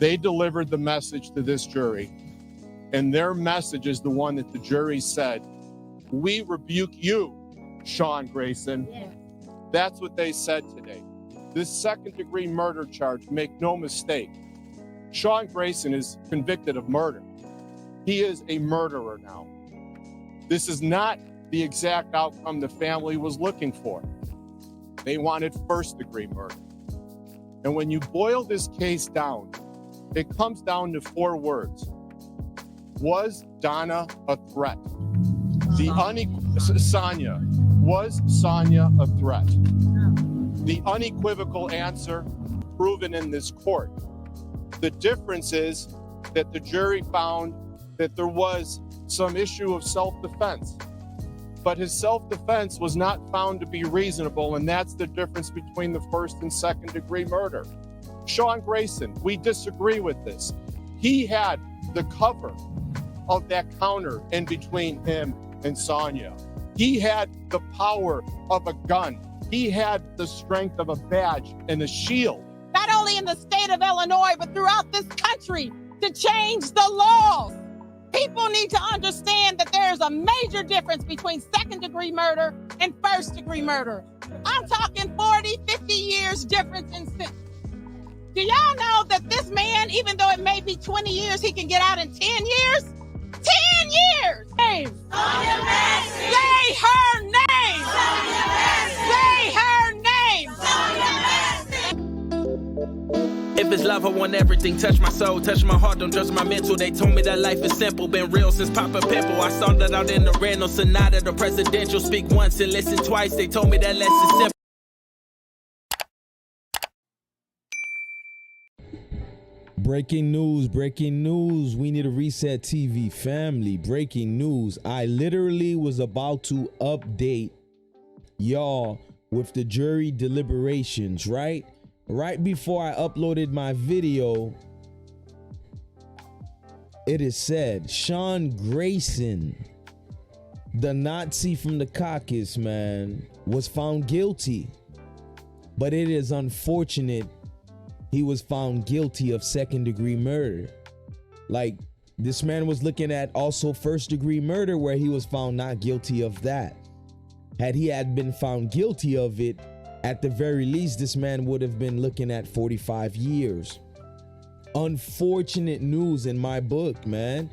They delivered the message to this jury, and their message is the one that the jury said, "We rebuke you, Sean Grayson." Yeah. That's what they said today. This second-degree murder charge, make no mistake, Sean Grayson is convicted of murder. He is a murderer now. This is not the exact outcome the family was looking for. They wanted first-degree murder. And when you boil this case down, it comes down to 4 words. Was Donna a threat? Sonya. Was Sonya a threat? The unequivocal answer proven in this court. The difference is that the jury found that there was some issue of self-defense, but his self-defense was not found to be reasonable, and that's the difference between the first and second-degree murder. Sean Grayson, we disagree with this. He had the cover of that counter in between him and Sonya. He had the power of a gun. He had the strength of a badge and a shield. Not only in the state of Illinois, but throughout this country, to change the laws. People need to understand that there's a major difference between second-degree murder and first-degree murder. I'm talking 40, 50 years difference in sentence. Do y'all know that this man, even though it may be 20 years, he can get out in 10 years? 10 years! Name. Sonya Massey! Say her name! Sonya Massey! Say her name! Sonya Massey! If it's love, I want everything. Touch my soul, touch my heart, don't judge my mental. They told me that life is simple, been real since Papa Pimple. I started out in the Renault Sonata, the presidential. Speak once and listen twice. They told me that less is simple. Breaking news. We need a Reset TV family. Breaking news. I literally was about to update y'all with the jury deliberations, right? Right before I uploaded my video, it is said Sean Grayson, the Nazi from the caucus, man, was found guilty. But it is unfortunate he was found guilty of second-degree murder. Like, this man was looking at also first-degree murder, where he was found not guilty of that. Had he had been found guilty of it, at the very least, this man would have been looking at 45 years. Unfortunate news in my book, man.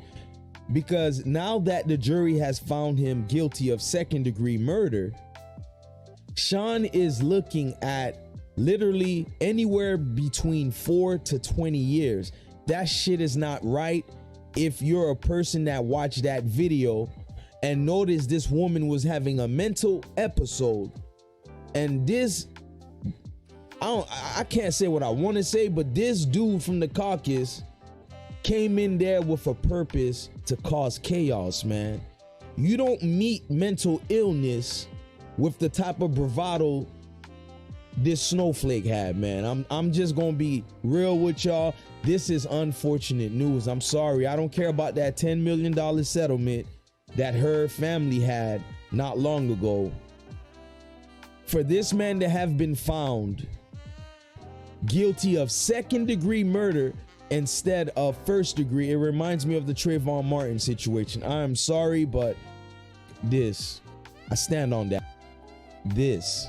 Because now that the jury has found him guilty of second-degree murder, Sean is looking at literally anywhere between 4 to 20 years. That shit is not right. If you're a person that watched that video and noticed this woman was having a mental episode, and this, I can't say what I want to say, but this dude from the caucus came in there with a purpose to cause chaos, man. You don't meet mental illness with the type of bravado this snowflake had, man. I'm just gonna be real with y'all. This is unfortunate news. I'm sorry. I don't care about that $10 million settlement that her family had not long ago. For this man to have been found guilty of second-degree murder instead of first degree, it reminds me of the Trayvon Martin situation. I am sorry, but this, I stand on that. This.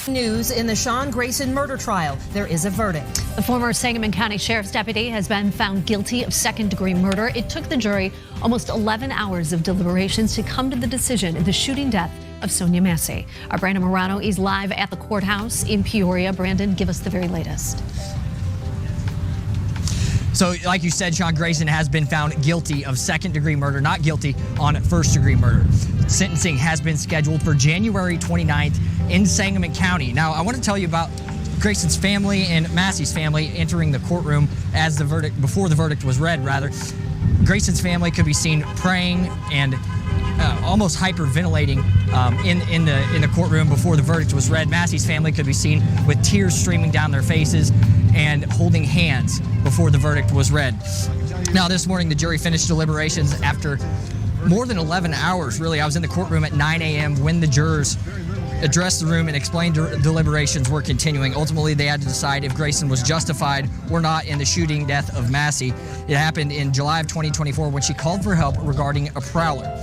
News in the Sean Grayson murder trial. There is a verdict. The former Sangamon County Sheriff's deputy has been found guilty of second-degree murder. It took the jury almost 11 hours of deliberations to come to the decision in the shooting death of Sonya Massey. Our Brandon Morano is live at the courthouse in Peoria. Brandon, give us the very latest. So, like you said, Sean Grayson has been found guilty of second-degree murder, not guilty on first-degree murder. Sentencing has been scheduled for January 29th in Sangamon County. Now, I want to tell you about Grayson's family and Massey's family entering the courtroom as before the verdict was read, rather. Grayson's family could be seen praying and almost hyperventilating in the courtroom before the verdict was read. Massey's family could be seen with tears streaming down their faces and holding hands before the verdict was read. Now, this morning, the jury finished deliberations after more than 11 hours, really. I was in the courtroom at 9 a.m. when the jurors addressed the room and explained deliberations were continuing. Ultimately, they had to decide if Grayson was justified or not in the shooting death of Massey. It happened in July of 2024 when she called for help regarding a prowler.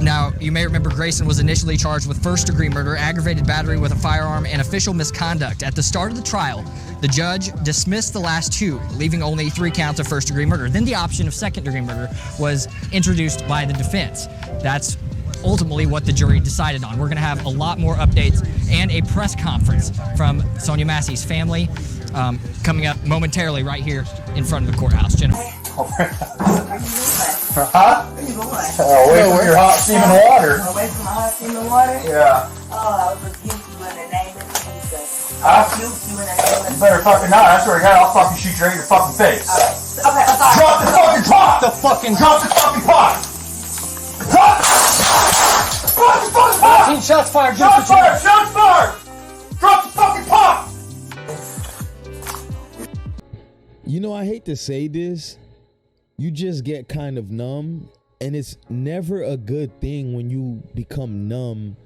Now, you may remember Grayson was initially charged with first-degree murder, aggravated battery with a firearm, and official misconduct. At the start of the trial, the judge dismissed the last two, leaving only 3 counts of first-degree murder. Then the option of second-degree murder was introduced by the defense. That's ultimately what the jury decided on. We're going to have a lot more updates and a press conference from Sonya Massey's family coming up momentarily right here in front of the courthouse. Jennifer. Huh? Where you going? Away from your hot steaming water. Away from my hot steaming water? Yeah. Oh, I was rebuke you in the name of Jesus. Huh? Rebuke you in the name of You better fucking not. I swear to God, I'll fucking shoot you right in your fucking face. Okay, I'm sorry. Drop the fucking pot! Drop the fucking pot! Drop the fucking pot! 19 shots fired. Shots fired! Shots fired! Drop the fucking pot! You know, I hate to say this. You just get kind of numb, and it's never a good thing when you become numb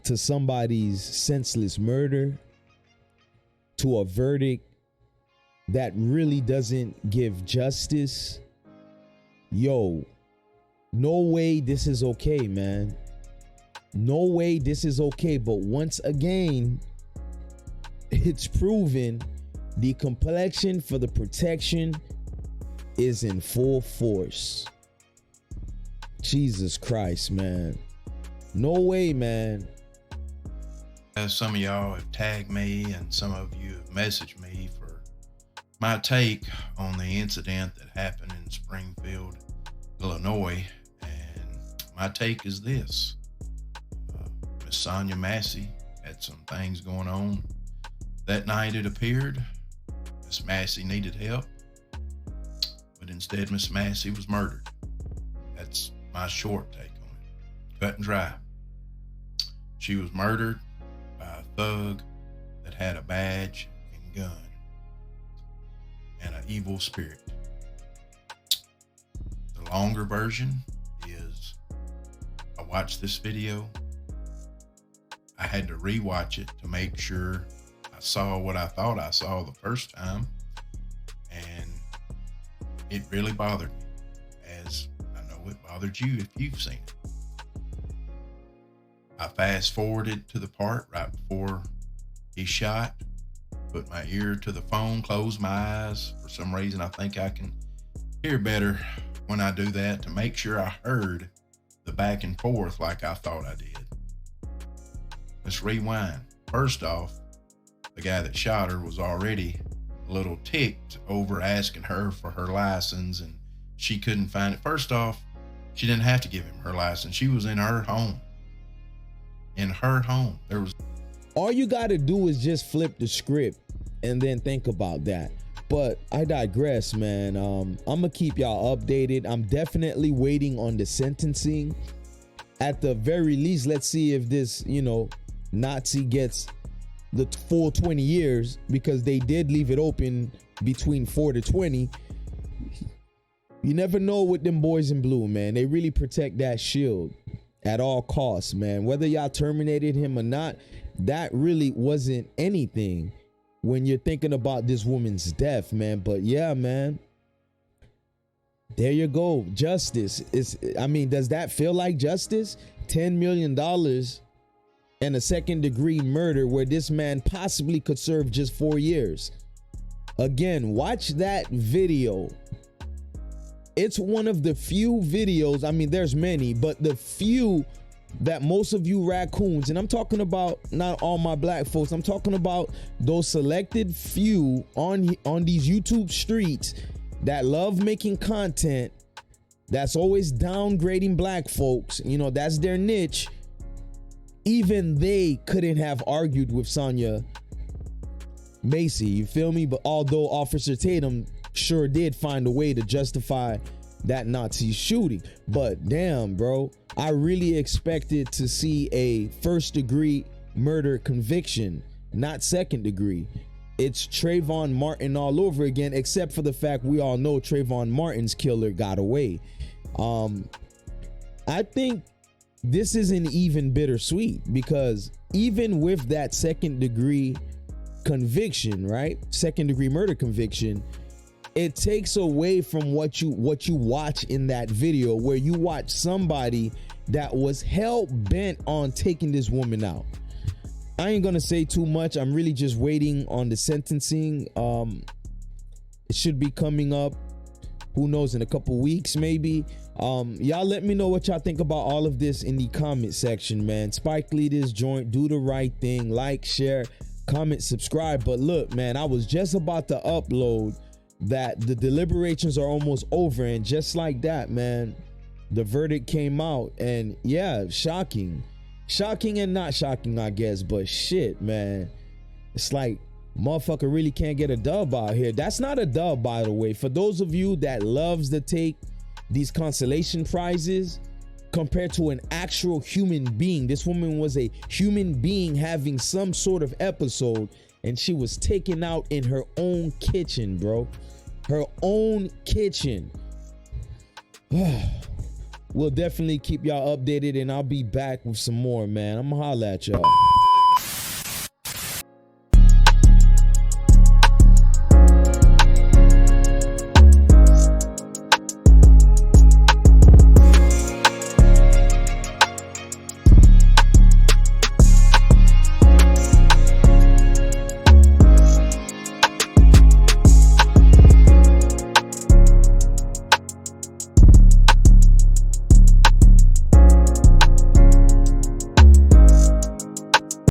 to somebody's senseless murder, to a verdict that really doesn't give justice. Yo, no way this is okay, man. No way this is okay. But once again, it's proven the complexion for the protection is in full force. Jesus Christ, man. No way, man. Some of y'all have tagged me and some of you have messaged me for my take on the incident that happened in Springfield, Illinois. And my take is this. Miss Sonya Massey had some things going on. That night it appeared Miss Massey needed help, but instead Miss Massey was murdered. That's my short take on it. Cut and dry. She was murdered by a thug that had a badge and gun and an evil spirit. The longer version is I watched this video. I had to rewatch it to make sure I saw what I thought I saw the first time, and it really bothered me, as I know it bothered you if you've seen it. I fast forwarded to the part right before he shot, put my ear to the phone, closed my eyes. For some reason, I think I can hear better when I do that, to make sure I heard the back and forth like I thought I did. Let's rewind. First off, the guy that shot her was already a little ticked over asking her for her license, and she couldn't find it. First off, she didn't have to give him her license. She was in her home. In her home. There was. All you got to do is just flip the script and then think about that. But I digress, man. I'm going to keep y'all updated. I'm definitely waiting on the sentencing. At the very least, let's see if this, Nazi gets the full 20 years, because they did leave it open between 4 to 20. You never know with them boys in blue, man. They really protect that shield at all costs, man. Whether y'all terminated him or not, that really wasn't anything when you're thinking about this woman's death, man. But yeah, man, there you go. Justice is, does that feel like justice? $10 million and a second-degree murder where this man possibly could serve just 4 years. Again, watch that video. It's one of the few videos, there's many, but the few that most of you raccoons, and I'm talking about not all my black folks, I'm talking about those selected few on these YouTube streets that love making content that's always downgrading black folks. That's their niche. Even they couldn't have argued with Sonya Massey, you feel me? But although Officer Tatum sure did find a way to justify that Nazi shooting, but damn, bro, I really expected to see a first-degree murder conviction, not second-degree. It's Trayvon Martin all over again, except for the fact we all know Trayvon Martin's killer got away. I think this isn't even bittersweet, because even with that second degree conviction, right? Second degree murder conviction, it takes away from what you watch in that video, where you watch somebody that was hell bent on taking this woman out. I ain't gonna say too much. I'm really just waiting on the sentencing. It should be coming up, who knows, in a couple weeks maybe. Y'all let me know what y'all think about all of this in the comment section, man. Spike Lee this joint, do the right thing, like, share, comment, subscribe. But look, man, I was just about to upload that the deliberations are almost over, and just like that, man, the verdict came out. And yeah, shocking and not shocking, I guess, but shit, man, it's like motherfucker really can't get a dub out here. That's not a dub, by the way, for those of you that loves to take these consolation prizes compared to an actual human being. This woman was a human being having some sort of episode, and she was taken out in her own kitchen, bro. Her own kitchen. We'll definitely keep y'all updated, and I'll be back with some more, man. I'm gonna holla at y'all.